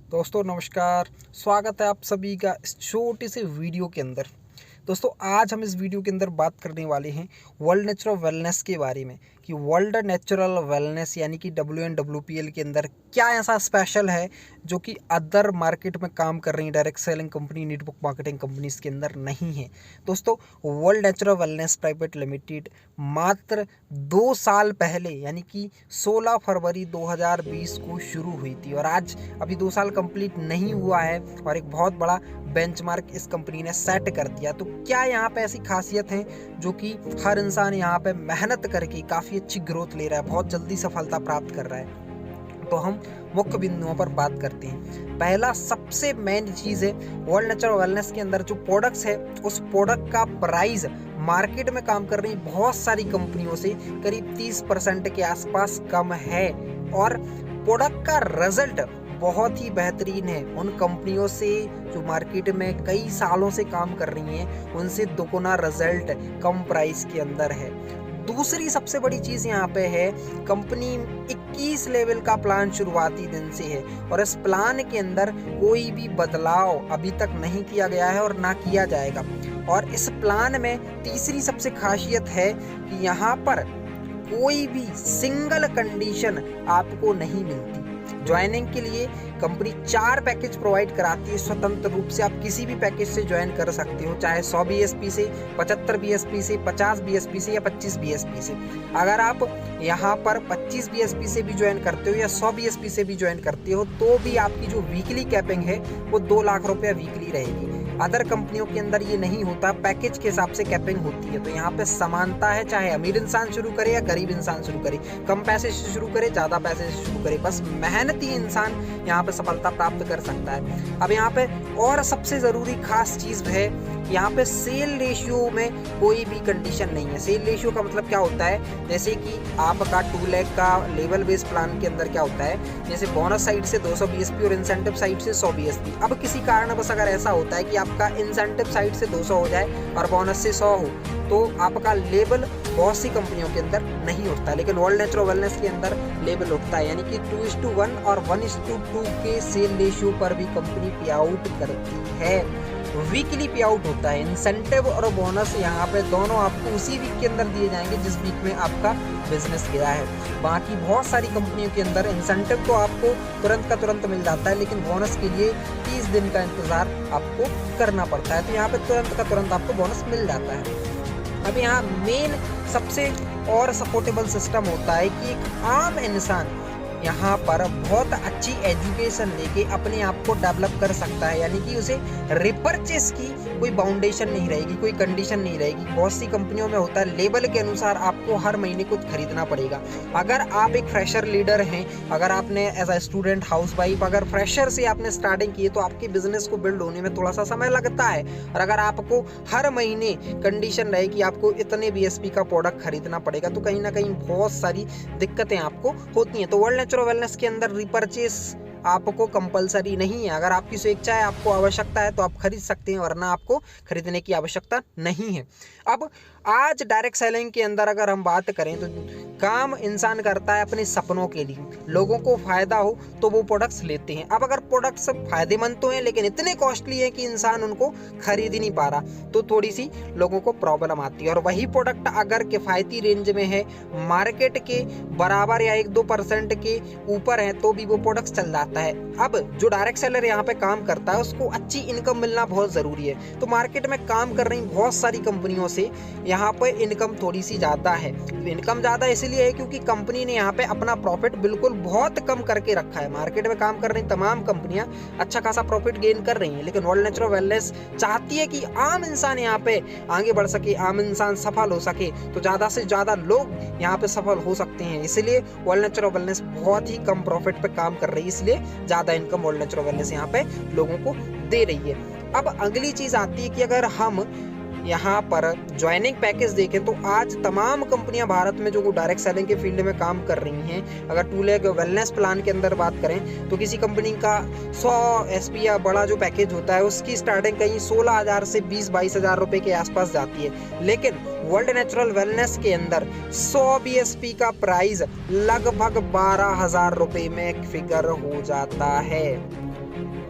दोस्तों नमस्कार। स्वागत है आप सभी का इस छोटे से वीडियो के अंदर। दोस्तों आज हम इस वीडियो के अंदर बात करने वाले हैं वर्ल्ड नेचुरल वेलनेस के बारे में कि वर्ल्ड नेचुरल वेलनेस यानी कि WNWPL के अंदर क्या ऐसा स्पेशल है जो कि अदर मार्केट में काम कर रही है direct selling company network marketing companies के अंदर नहीं है। दोस्तों world natural wellness private limited मात्र 2 साल पहले यानी कि 16 फरवरी 2020 को शुरू हुई थी और आज अभी 2 साल कंप्लीट नहीं हुआ है और एक बहुत बड़ा बेंचमार्क इस कंपनी ने सेट कर दिया। तो क्या यहाँ पे ऐसी खासियत है जो कि हर इंसान यहाँ पे मेहनत करके काफ़ी अच्छी ग्रोथ ले रहा है, बहुत जल्दी सफलता प्राप्त कर रहा है। तो हम मुख्य बिंदुओं पर बात करते हैं। पहला सबसे मेन चीज़ है वर्ल्ड नेचुरल वेलनेस के अंदर जो प्रोडक्ट्स है उस प्रोडक्ट का प्राइस मार्केट में काम कर रही बहुत सारी कंपनियों से करीब 30% के आसपास कम है और प्रोडक्ट का रिजल्ट बहुत ही बेहतरीन है। उन कंपनियों से जो मार्केट में कई सालों से काम कर रही हैं उनसे दोगुना रिजल्ट कम प्राइस के अंदर है। दूसरी सबसे बड़ी चीज़ यहाँ पे है कंपनी 21 लेवल का प्लान शुरुआती दिन से है और इस प्लान के अंदर कोई भी बदलाव अभी तक नहीं किया गया है और ना किया जाएगा। और इस प्लान में तीसरी सबसे खासियत है कि यहाँ पर कोई भी सिंगल कंडीशन आपको नहीं मिलती। ज्वाइनिंग के लिए कंपनी 4 पैकेज प्रोवाइड कराती है। स्वतंत्र रूप से आप किसी भी पैकेज से ज्वाइन कर सकते हो, चाहे 100 BSP से, 75 BSP से, 50 BSP से या 25 BSP से। अगर आप यहाँ पर 25 BSP से भी ज्वाइन करते हो या 100 BSP से भी ज्वाइन करते हो तो भी आपकी जो वीकली कैपिंग है वो 2 लाख रुपया वीकली रहेगी। अदर कंपनियों के अंदर ये नहीं होता, पैकेज के हिसाब से कैपिंग होती है। तो यहाँ पे समानता है, चाहे अमीर इंसान शुरू करे या गरीब इंसान शुरू करे, कम पैसे से शुरू करे ज़्यादा पैसे से शुरू करे, बस मेहनती इंसान यहाँ पे सफलता प्राप्त कर सकता है। अब यहाँ पे और सबसे ज़रूरी खास चीज़ है यहाँ पे सेल रेशियो में कोई भी कंडीशन नहीं है। सेल रेशियो का मतलब क्या होता है, जैसे कि आपका 2 लाख का लेवल बेस प्लान के अंदर क्या होता है, जैसे बोनस साइड से 200 BSP और इंसेंटिव साइड से 100 BSP। अब किसी कारण बस अगर ऐसा होता है कि आपका इंसेंटिव साइड से 200 हो जाए और बोनस से 100 हो तो आपका लेवल बहुत सी कंपनियों के अंदर नहीं उठता, लेकिन वर्ल्ड नेचुरल वेलनेस के अंदर लेवल उठता है। यानी कि 2:1 और 1:2 के सेल रेशियो पर भी कंपनी पे आउट करती है। वीकली पे आउट होता है। इंसेंटिव और बोनस यहाँ पे दोनों आपको उसी वीक के अंदर दिए जाएंगे जिस वीक में आपका बिजनेस गया है। बाकी बहुत सारी कंपनियों के अंदर इंसेंटिव तो आपको तुरंत का तुरंत मिल जाता है, लेकिन बोनस के लिए 30 दिन का इंतजार आपको करना पड़ता है। तो यहाँ पे तुरंत का तुरंत आपको बोनस मिल जाता है। अब यहाँ मेन सबसे और सपोर्टेबल सिस्टम होता है कि एक आम इंसान यहाँ पर बहुत अच्छी एजुकेशन लेके अपने आप को डेवलप कर सकता है। यानी कि उसे रिपर्चेस की कोई बाउंडेशन नहीं रहेगी, कोई कंडीशन नहीं रहेगी। बहुत सी कंपनियों में होता है लेवल के अनुसार आपको हर महीने कुछ खरीदना पड़ेगा। अगर आप एक फ्रेशर लीडर हैं, अगर आपने एज अ स्टूडेंट हाउसवाइफ अगर फ्रेशर से आपने स्टार्टिंग की है तो आपके बिजनेस को बिल्ड होने में थोड़ा सा समय लगता है। और अगर आपको हर महीने कंडीशन रहे कि आपको इतने BSP का प्रोडक्ट खरीदना पड़ेगा तो कहीं ना कहीं बहुत सारी दिक्कतें आपको होती हैं। तो वर्ल्ड नेचुरल वेलनेस के अंदर रिपर्चेस आपको कंपलसरी नहीं है। अगर आपकी स्वेच्छा है, आपको आवश्यकता है तो आप खरीद सकते हैं, वरना आपको खरीदने की आवश्यकता नहीं है। अब आज डायरेक्ट सेलिंग के अंदर अगर हम बात करें तो काम इंसान करता है अपने सपनों के लिए, लोगों को फायदा हो तो वो प्रोडक्ट्स लेते हैं। अब अगर प्रोडक्ट्स फायदेमंद तो हैं लेकिन इतने कॉस्टली हैं कि इंसान उनको खरीद ही नहीं पा रहा तो थोड़ी सी लोगों को प्रॉब्लम आती है। और वही प्रोडक्ट अगर किफ़ायती रेंज में है, मार्केट के बराबर या 1-2% के ऊपर है तो भी वो प्रोडक्ट्स चल जाता है। अब जो डायरेक्ट सेलर यहाँ पे काम करता है उसको अच्छी इनकम मिलना बहुत ज़रूरी है। तो मार्केट में काम कर रही बहुत सारी कंपनियों से यहाँ पे इनकम थोड़ी सी ज़्यादा है। इनकम ज़्यादा इसलिए है क्योंकि कंपनी ने यहाँ पे अपना प्रॉफिट बिल्कुल बहुत कम करके रखा है। मार्केट में काम कर रही तमाम कंपनियां अच्छा खासा प्रॉफिट गेन कर रही हैं, लेकिन वर्ल्ड नेचुरल वेलनेस चाहती है कि आम इंसान यहाँ पे आगे बढ़ सके, आम इंसान सफल हो सके, तो ज़्यादा से ज़्यादा लोग यहाँ पे सफल हो सकते हैं। इसलिए वर्ल्ड नेचुरल वेलनेस बहुत ही कम प्रॉफिट पे काम कर रही है, इसलिए ज़्यादा इनकम वर्ल्ड नेचुरल वेलनेस यहाँ पे लोगों को दे रही है। अब अगली चीज़ आती है कि अगर हम यहाँ पर ज्वाइनिंग पैकेज देखें तो आज तमाम कंपनियां भारत में जो डायरेक्ट सेलिंग के फील्ड में काम कर रही हैं, अगर 2 लाख वेलनेस प्लान के अंदर बात करें तो किसी कंपनी का 100 SP या बड़ा जो पैकेज होता है उसकी स्टार्टिंग कहीं 16,000 से 20-22 हज़ार रुपये के आसपास जाती है। लेकिन वर्ल्ड नेचुरल वेलनेस के अंदर 100 BSP का प्राइस लगभग 12,000 रुपये में फिगर हो जाता है।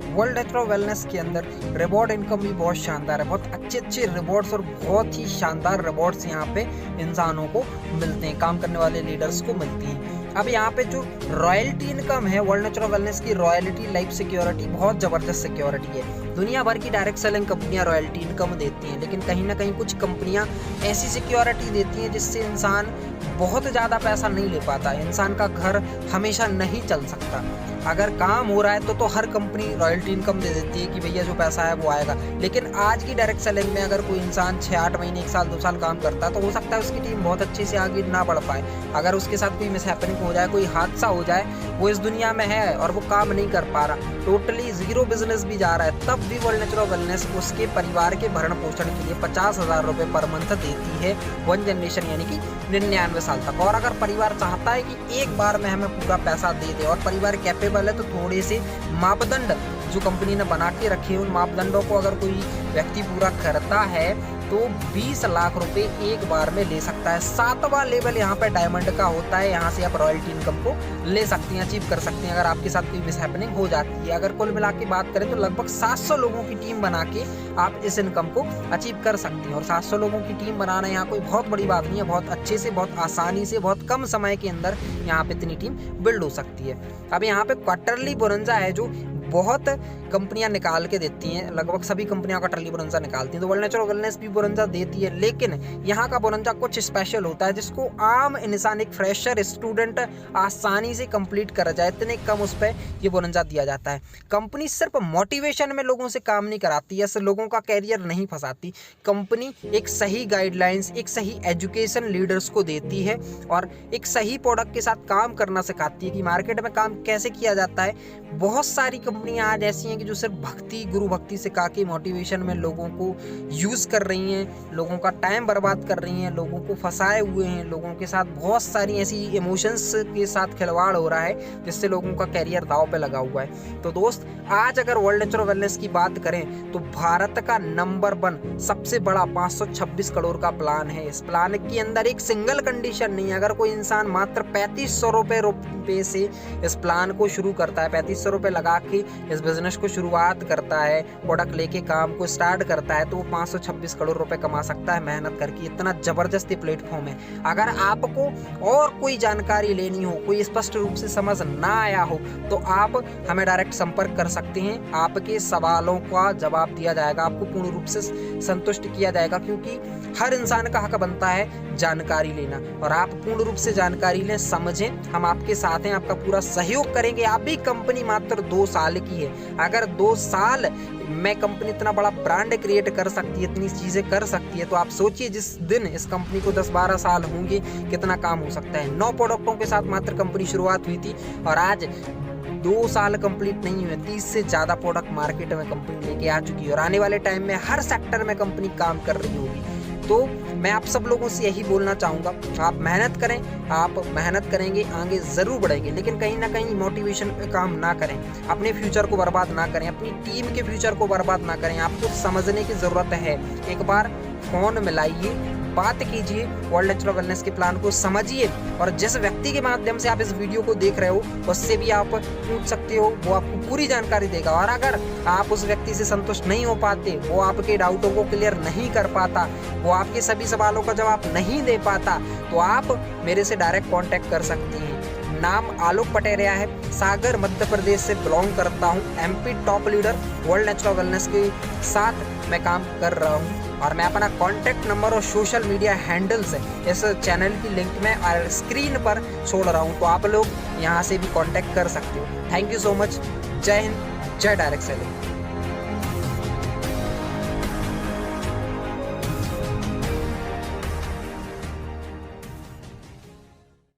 वर्ल्ड नेचुरल वेलनेस के अंदर रिवॉर्ड इनकम भी बहुत शानदार है। बहुत अच्छे अच्छे रिवॉर्ड्स और बहुत ही शानदार रिवॉर्ड्स यहाँ पे इंसानों को मिलते हैं, काम करने वाले लीडर्स को मिलती हैं। अब यहाँ पे जो रॉयल्टी इनकम है वर्ल्ड नेचुरल वेलनेस की, रॉयल्टी लाइफ सिक्योरिटी बहुत ज़बरदस्त सिक्योरिटी है। दुनिया भर की डायरेक्ट सेलिंग कंपनियां रॉयल्टी इनकम देती हैं, लेकिन कहीं ना कहीं कुछ कंपनियां ऐसी सिक्योरिटी देती हैं जिससे इंसान बहुत ज़्यादा पैसा नहीं ले पाता, इंसान का घर हमेशा नहीं चल सकता। अगर काम हो रहा है तो हर कंपनी रॉयल्टी इनकम दे देती है कि भैया जो पैसा है वो आएगा। लेकिन आज की डायरेक्ट सेलिंग में अगर कोई इंसान 6-8 महीने, 1 साल, 2 साल काम करता है तो हो सकता है उसकी टीम बहुत अच्छे से आगे ना बढ़ पाए। अगर उसके साथ कोई मिसहैपनिंग हो जाए, कोई हादसा हो जाए, वो इस दुनिया में है और वो काम नहीं कर पा रहा, टोटली ज़ीरो बिजनेस भी जा रहा है, तब भी वर्ल्ड नेचुरल वेलनेस उसके परिवार के भरण पोषण के लिए 50,000 रुपये पर मंथ देती है, 1 जनरेशन यानी कि 99 साल तक। और अगर परिवार चाहता है कि एक बार में हमें पूरा पैसा दे दे और परिवार कैपेबल है तो थोड़े से मापदंड जो कंपनी ने बना के रखे हैं, उन मापदंडों को अगर कोई व्यक्ति पूरा करता है तो 20 लाख रुपए एक बार में ले सकता है। 7वां लेवल यहाँ पे डायमंड का होता है, यहाँ से आप रॉयल्टी इनकम को ले सकती हैं, अचीव कर सकती हैं अगर आपके साथ कोई मिसहैपनिंग हो जाती है। अगर कुल मिला के बात करें तो लगभग 700 लोगों की टीम बना के आप इस इनकम को अचीव कर सकती हैं। और 700 लोगों की टीम बनाना यहाँ कोई बहुत बड़ी बात नहीं है, बहुत अच्छे से, बहुत आसानी से, बहुत कम समय के अंदर यहाँ पे इतनी टीम बिल्ड हो सकती है। अब यहाँ पे क्वार्टरली बोनंजा है जो बहुत कंपनियां निकाल के देती हैं, लगभग सभी कंपनियां क्वार्टरली बोनंजा निकालती हैं, तो वर्ल्ड नेचुरल वेलनेस भी बोनंजा देती है। लेकिन यहाँ का बोनंजा कुछ स्पेशल होता है जिसको आम इंसान, एक फ्रेशर स्टूडेंट आसानी से कंप्लीट कर जाए, इतने कम उस पर ये बोनंजा दिया जाता है। कंपनी सिर्फ मोटिवेशन में लोगों से काम नहीं कराती है, लोगों का कैरियर नहीं फंसाती। कंपनी एक सही गाइडलाइंस, एक सही एजुकेशन लीडर्स को देती है और एक सही प्रोडक्ट के साथ काम करना सिखाती है कि मार्केट में काम कैसे किया जाता है। बहुत सारी कंपनियां आज ऐसी हैं कि जो सिर्फ भक्ति, गुरु भक्ति सिखा के मोटिवेशन में लोगों को यूज़ कर रही हैं, लोगों का टाइम बर्बाद कर रही हैं, लोगों को फंसाए हुए हैं, लोगों के साथ बहुत सारी ऐसी इमोशंस के साथ खिलवाड़ हो रहा है जिससे लोगों का कैरियर दांव पे लगा हुआ है। तो दोस्त, आज अगर वर्ल्ड नेचुरल वेलनेस की बात करें तो भारत का नंबर 1 सबसे बड़ा 526 करोड़ का प्लान है। इस प्लान के अंदर एक सिंगल कंडीशन नहीं है। अगर कोई इंसान मात्र 3500 रुपये से इस प्लान को शुरू करता है, 3500 रुपये लगा के इस बिजनेस को शुरुआत करता है, प्रोडक्ट लेके काम को स्टार्ट करता है, तो वो 526 करोड़ रुपए कमा सकता है मेहनत करके। इतना जबरदस्त प्लेटफॉर्म है। अगर आपको और कोई जानकारी लेनी हो, कोई स्पष्ट रूप से समझ ना आया हो, तो आप हमें डायरेक्ट संपर्क कर सकते हैं। आपके सवालों का जवाब दिया जाएगा, आपको पूर्ण रूप से संतुष्ट किया जाएगा, क्योंकि हर इंसान का हक बनता है जानकारी लेना। और आप पूर्ण रूप से जानकारी लें, समझें, हम आपके साथ हैं, आपका पूरा सहयोग करेंगे। आप भी कंपनी मात्र 2 साल की है, अगर 2 साल में कंपनी इतना बड़ा ब्रांड क्रिएट कर सकती है, इतनी चीज़ें कर सकती है, तो आप सोचिए जिस दिन इस कंपनी को 10-12 साल होंगे कितना काम हो सकता है। 9 प्रोडक्टों के साथ मात्र कंपनी शुरुआत हुई थी और आज 2 साल कंप्लीट नहीं हुए, 30 से ज़्यादा प्रोडक्ट मार्केट में कंपनी लेके आ चुकी है और आने वाले टाइम में हर सेक्टर में कंपनी काम कर रही होगी। तो मैं आप सब लोगों से यही बोलना चाहूँगा, आप मेहनत करें, आप मेहनत करेंगे आगे ज़रूर बढ़ेंगे, लेकिन कहीं ना कहीं मोटिवेशन पे काम ना करें, अपने फ्यूचर को बर्बाद ना करें, अपनी टीम के फ्यूचर को बर्बाद ना करें। आपको समझने की ज़रूरत है। एक बार फ़ोन मिलाइए, बात कीजिए, वर्ल्ड नेचुरल वेलनेस के प्लान को समझिए और जिस व्यक्ति के माध्यम से आप इस वीडियो को देख रहे हो उससे भी आप पूछ सकते हो, वो आपको पूरी जानकारी देगा। और अगर आप उस व्यक्ति से संतुष्ट नहीं हो पाते, वो आपके डाउटों को क्लियर नहीं कर पाता, वो आपके सभी सवालों का जवाब नहीं दे पाता, तो आप मेरे से डायरेक्ट कॉन्टैक्ट कर सकती हैं। नाम आलोक पटेरिया है, सागर मध्य प्रदेश से बिलोंग करता हूँ। MP top leader world natural wellness के साथ मैं काम कर रहा हूँ और मैं अपना कॉन्टैक्ट नंबर और सोशल मीडिया हैंडल्स इस चैनल की लिंक में स्क्रीन पर छोड़ रहा हूँ, तो आप लोग यहाँ से भी कॉन्टैक्ट कर सकते हो। Thank you so much. जय हिंद, जय डायरेक्ट सेलिंग।